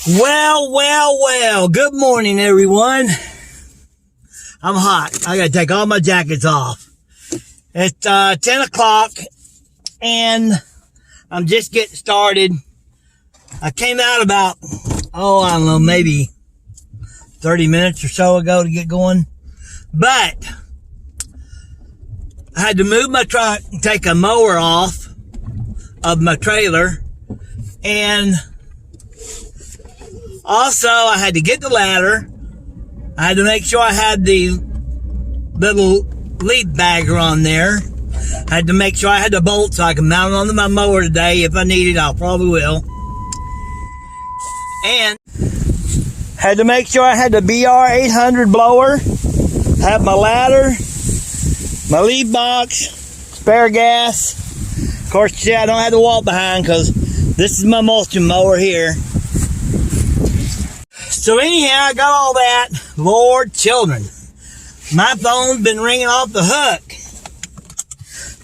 Well. Good morning, everyone. I'm hot. I gotta take all my jackets off. It's 10 o'clock, and I'm just getting started. I came out about, I don't know, maybe 30 minutes or so ago to get going. But I had to move my truck and take a mower off of my trailer. And also, I had to get the ladder. I had to make sure I had the little leaf bagger on there. I had to make sure I had the bolt so I can mount it onto my mower today. If I need it, I probably will. And had to make sure I had the BR 800 blower, have my ladder, my leaf box, spare gas. Of course, I don't have to walk behind because this is my mulching mower here. So anyhow, I got all that. Lord, children, my phone's been ringing off the hook.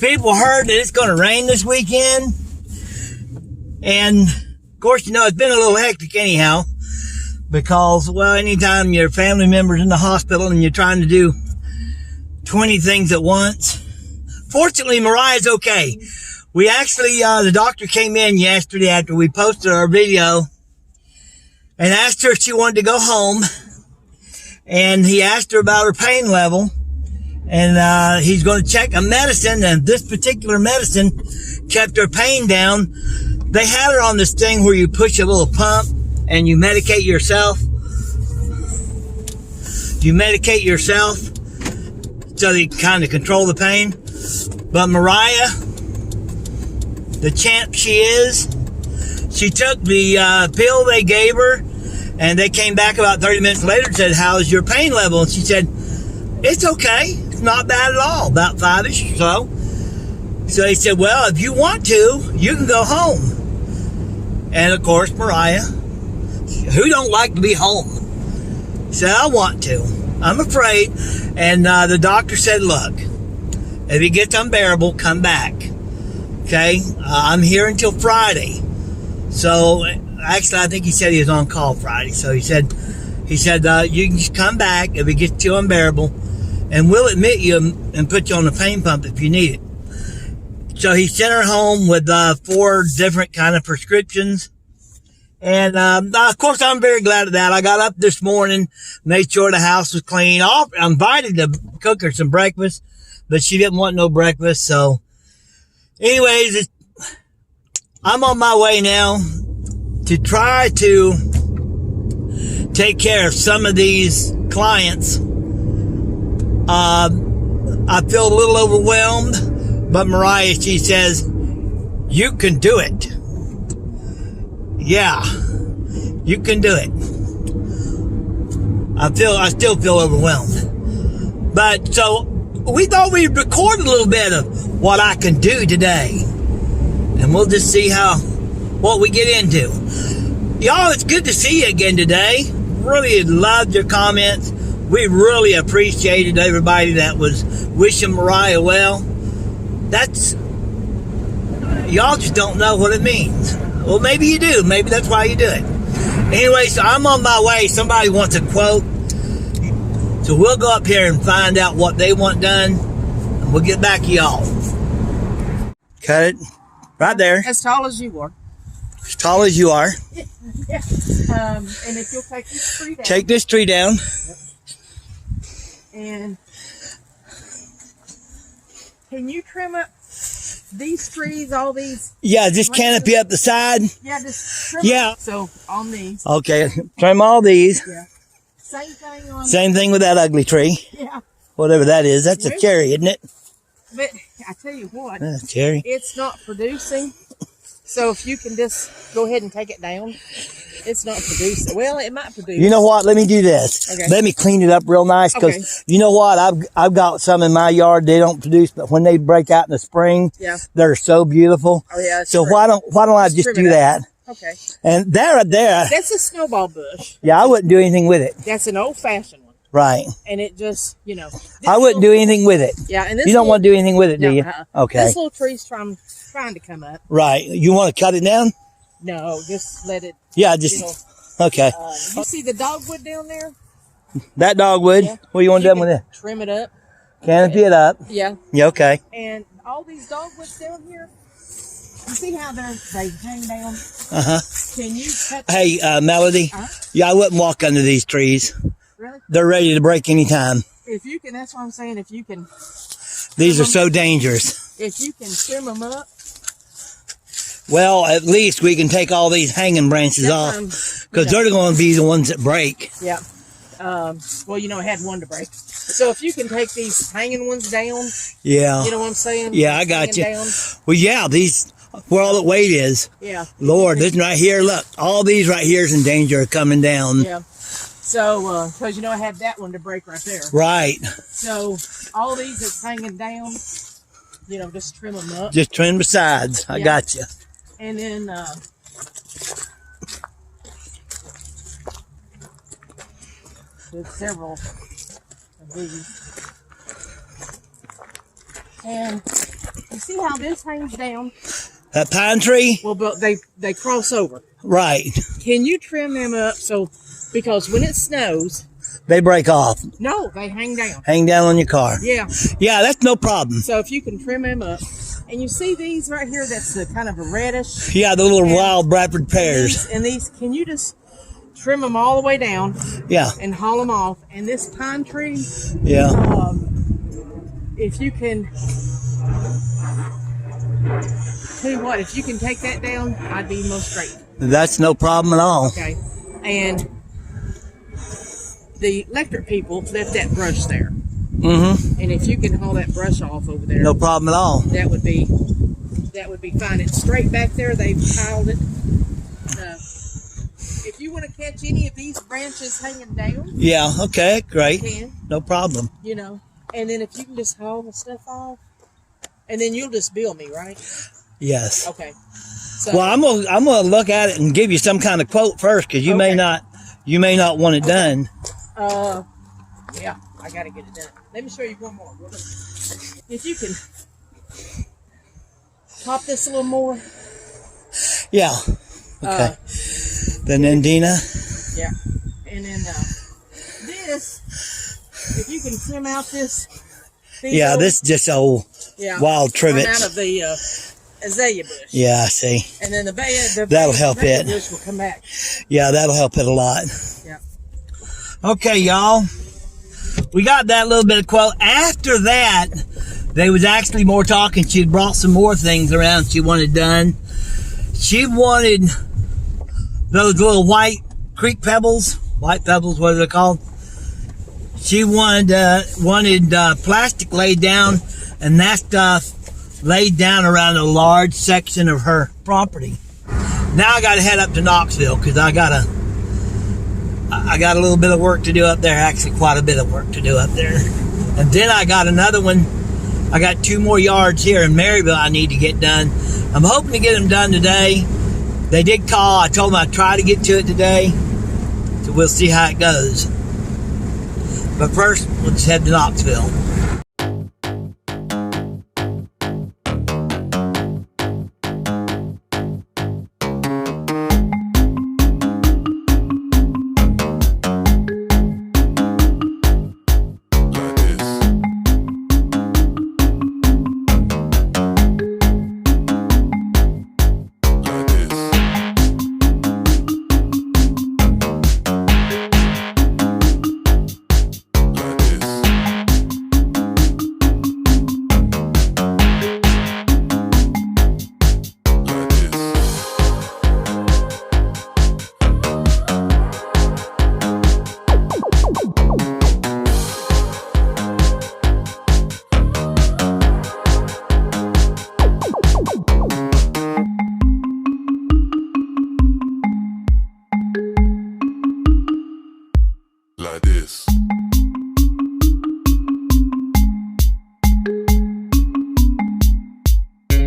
People heard that it's going to rain this weekend. And, of course, it's been a little hectic anyhow. Because, well, anytime your family member's in the hospital and you're trying to do 20 things at once. Fortunately, Mariah's okay. We actually, the doctor came in yesterday after we posted our video and asked her if she wanted to go home. And he asked her about her pain level. And he's going to check a medicine, and this particular medicine kept her pain down. They had her on this thing where you push a little pump and you medicate yourself. You medicate yourself so that you can kind of control the pain. But Mariah, the champ she is, she took the pill they gave her, and they came back about 30 minutes later and said, "How's your pain level?" And she said, "It's okay. It's not bad at all. About 5-ish or so." So he said, "Well, if you want to, you can go home." And of course, Mariah, who don't like to be home, said, "I want to. I'm afraid." And the doctor said, "Look, if it gets unbearable, come back. Okay? I'm here until Friday." So actually, I think he said he was on call Friday. So he said, "You can just come back if it gets too unbearable, and we'll admit you and put you on the pain pump if you need it." So he sent her home with 4 different kind of prescriptions. And of course, I'm very glad of that. I got up this morning, made sure the house was clean. I invited to cook her some breakfast, but she didn't want no breakfast. So anyways, I'm on my way now to try to take care of some of these clients. I feel a little overwhelmed, but Mariah, she says, "You can do it." Yeah, you can do it. I still feel overwhelmed. But so we thought we'd record a little bit of what I can do today. And we'll just see what we get into. Y'all, it's good to see you again today. Really loved your comments. We really appreciated everybody that was wishing Mariah well. Y'all just don't know what it means. Well, maybe you do. Maybe that's why you do it. Anyway, so I'm on my way. Somebody wants a quote. So we'll go up here and find out what they want done. And we'll get back to y'all. Cut it. Right there. As tall as you are. As tall as you are. Yeah. And if you'll take this tree down. Take this tree down. Yep. And can you trim up these trees, all these? Yeah, just canopy up the side. Yeah, just trim up. So on these. Okay, trim all these. Yeah. Same thing on. Same thing with that ugly tree. Yeah. Whatever that is. That's a cherry, isn't it? But I tell you what. Cherry. It's not producing. So if you can just go ahead and take it down. It's not producing. Well, it might produce. You know what? Let me do this. Okay. Let me clean it up real nice, because you know what? I've got some in my yard. They don't produce, but when they break out in the spring, they're so beautiful. Oh yeah. So why don't I just do that? Okay. And there. That's a snowball bush. Yeah, I wouldn't do anything with it. That's an old-fashioned one. Right. And it just, I wouldn't do anything with it. Yeah, and this you don't want to do anything with it, do you? Okay. This little tree's trying to come up. Right. You want to cut it down? No, just let it. Yeah, just Okay. You see the dogwood down there? That dogwood. Yeah. What do you want You done with can it? trim it up. Canopy it up. Yeah. Yeah, okay. And all these dogwoods down here, you see how they hang down? Uh-huh. Can you cut? Hey, Melody. Huh? Yeah, I wouldn't walk under these trees. Really? They're ready to break any time. If you can, that's what I'm saying. If you can, These are so dangerous. if you can trim them up, Well, at least we can take all these hanging branches that's off, what I'm- because they're going to be the ones that break. yeah. Well, you know, I had one to break. So if you can take these hanging ones down, Yeah. you know what I'm saying? Yeah, I got Hanging you. down. Well, yeah, these, where all the weight is. Yeah. Lord, this right here, look, all these right here is in danger of coming down. Yeah. So, because you know, I had that one to break right there. Right. So all these that's hanging down, you know, just trim them up. Just trim the sides. I Yeah. got you. And then, there's several of these. And you see how this hangs down? That pine tree? Well, but they cross over. Right. Can you trim them up so, because when it snows, They break off. no, they hang down. Hang down on your car. Yeah. Yeah, that's no problem. So if you can trim them up, and you see these right here, that's a kind of a reddish. Yeah, the little wild Bradford pears. And these, can you just trim them all the way down Yeah, and haul them off? And this pine tree, yeah. if you can, tell you what, if you can take that down, I'd be most grateful. That's no problem at all. Okay. And the electric people left that brush there. Mm-hmm. And if you can haul that brush off over there, No problem at all. that would be fine. It's straight back there. They've piled it. If you want to catch any of these branches hanging down, Yeah, okay, great. you can, No problem. you know. And then if you can just haul the stuff off, and then you'll just bill me, right? Yes. Okay. So, Well, I'm gonna look at it and give you some kind of quote first, because you may Okay. not want it done. yeah, I got to get it done. Let me show you one more. If you can pop this a little more. Yeah. Okay. Then Nandina. Yeah. And then this, if you can trim out this. Yeah, little- this is just old yeah, wild come trivets. out of the azalea bush. Yeah, I see. And then the That'll help azalea it. bush will come back. Yeah, that'll help it a lot. Yeah. Okay, y'all. We got that little bit of quote. After that, they was actually more talking. She had brought some more things around she wanted done. She wanted those little white creek pebbles. White pebbles, what are they called? She wanted plastic laid down, and that stuff laid down around a large section of her property. Now I got to head up to Knoxville, because I got a little bit of work to do up there. Actually, quite a bit of work to do up there. And then I got another one. I got 2 more yards here in Maryville I need to get done. I'm hoping to get them done today. They did call. I told them I'd try to get to it today. So we'll see how it goes. But first, let's head to Knoxville. Like this. Like this.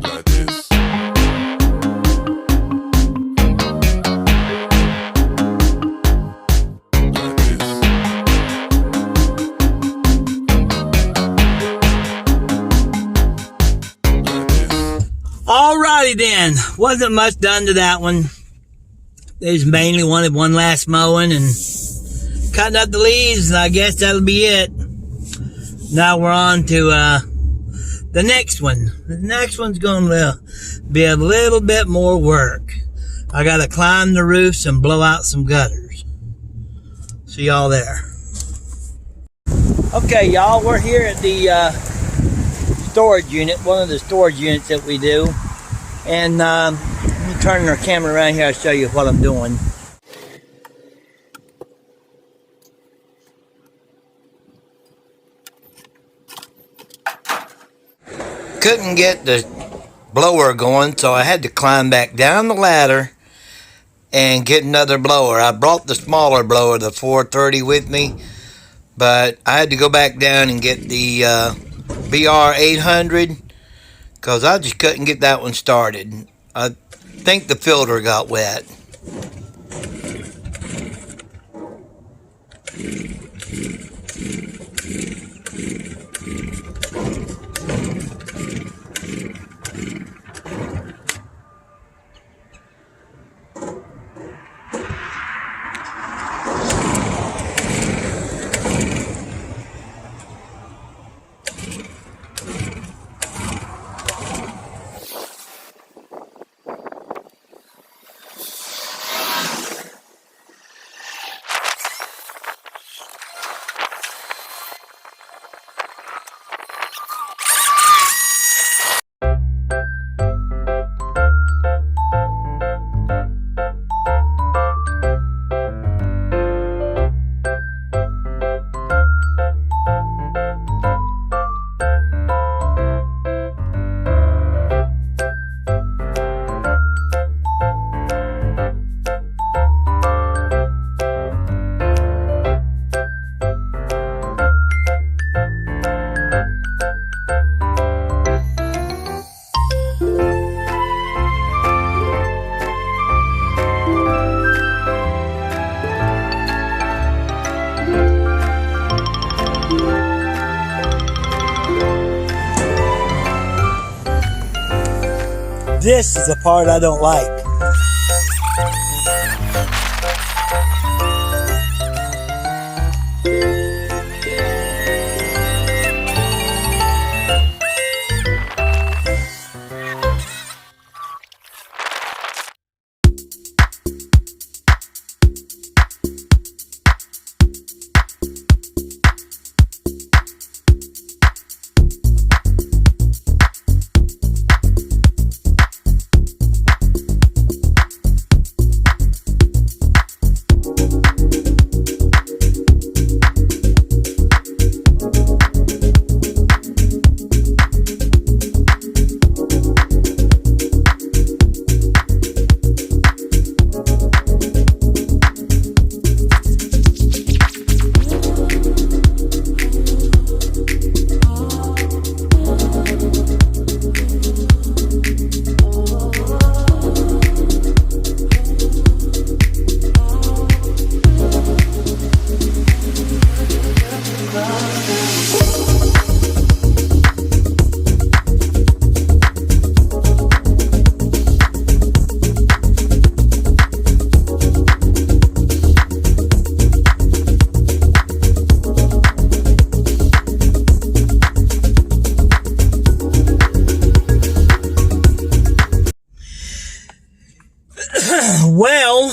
Like this. Like this. Alrighty then. Wasn't much done to that one. They just mainly wanted one last mowing and cutting up the leaves, and I guess that'll be it. Now we're on to the next one. The next one's going to be a little bit more work. I got to climb the roofs and blow out some gutters. See y'all there. Okay, y'all, we're here at the storage unit, one of the storage units that we do. And let me turn our camera around here, I'll show you what I'm doing. Couldn't get the blower going, so I had to climb back down the ladder and get another blower. I brought the smaller blower, the 430, with me, but I had to go back down and get the BR 800 because I just couldn't get that one started. I think the filter got wet. This is the part I don't like. Well,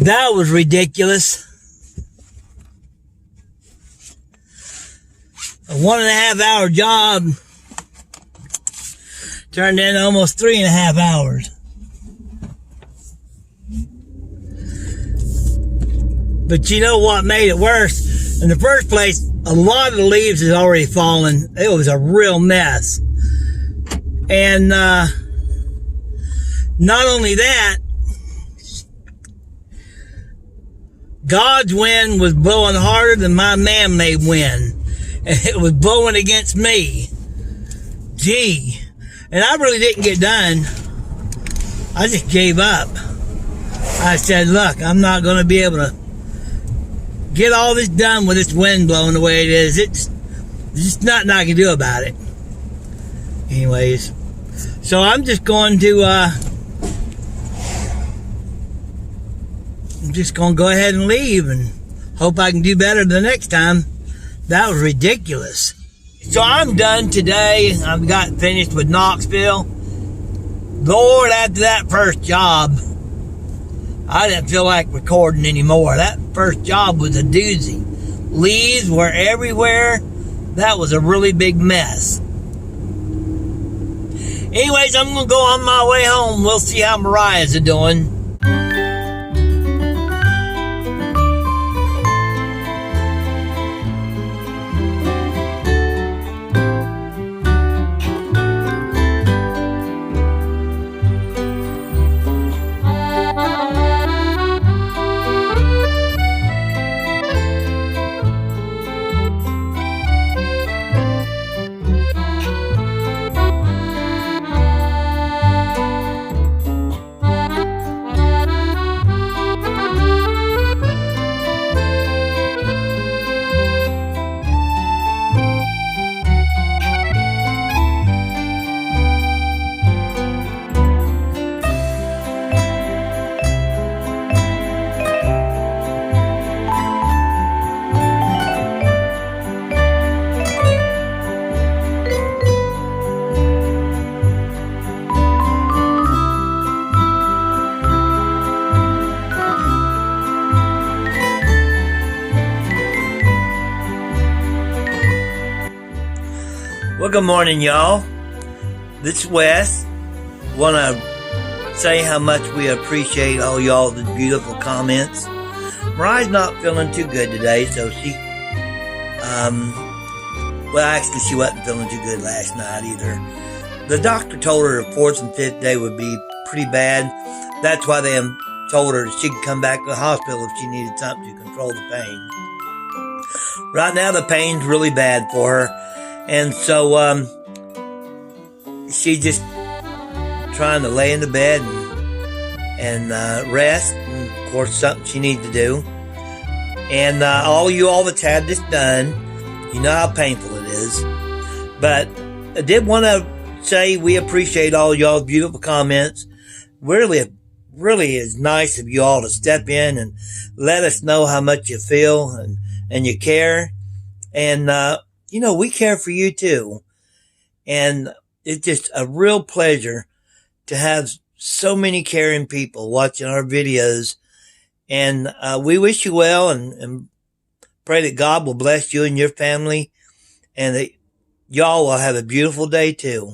that was ridiculous. A 1.5 hour job turned into almost 3.5 hours. But you know what made it worse? In the first place, a lot of the leaves had already fallen. It was a real mess. And not only that, God's wind was blowing harder than my man-made wind. And it was blowing against me. Gee. And I really didn't get done. I just gave up. I said, look, I'm not going to be able to get all this done with this wind blowing the way it is. It's just nothing I can do about it. Anyways, so I'm just going to I'm just going to go ahead and leave and hope I can do better the next time. That was ridiculous. So I'm done today. I've got finished with Knoxville. Lord, after that first job, I didn't feel like recording anymore. That first job was a doozy. Leaves were everywhere. That was a really big mess. Anyways, I'm going to go on my way home. We'll see how Mariah's doing. Well, good morning, y'all. This is Wes. Want to say how much we appreciate all y'all's beautiful comments. Mariah's not feeling too good today, so she, well, actually, she wasn't feeling too good last night either. The doctor told her the fourth and fifth day would be pretty bad. That's why they told her she could come back to the hospital if she needed something to control the pain. Right now, the pain's really bad for her. And so, she just trying to lay in the bed and rest. And of course, something she needs to do. And all that's had this done, you know how painful it is. But I did want to say we appreciate all y'all's beautiful comments. Really, really is nice of you all to step in and let us know how much you feel and you care. And, you know, we care for you too. And it's just a real pleasure to have so many caring people watching our videos. And we wish you well and pray that God will bless you and your family and that y'all will have a beautiful day too.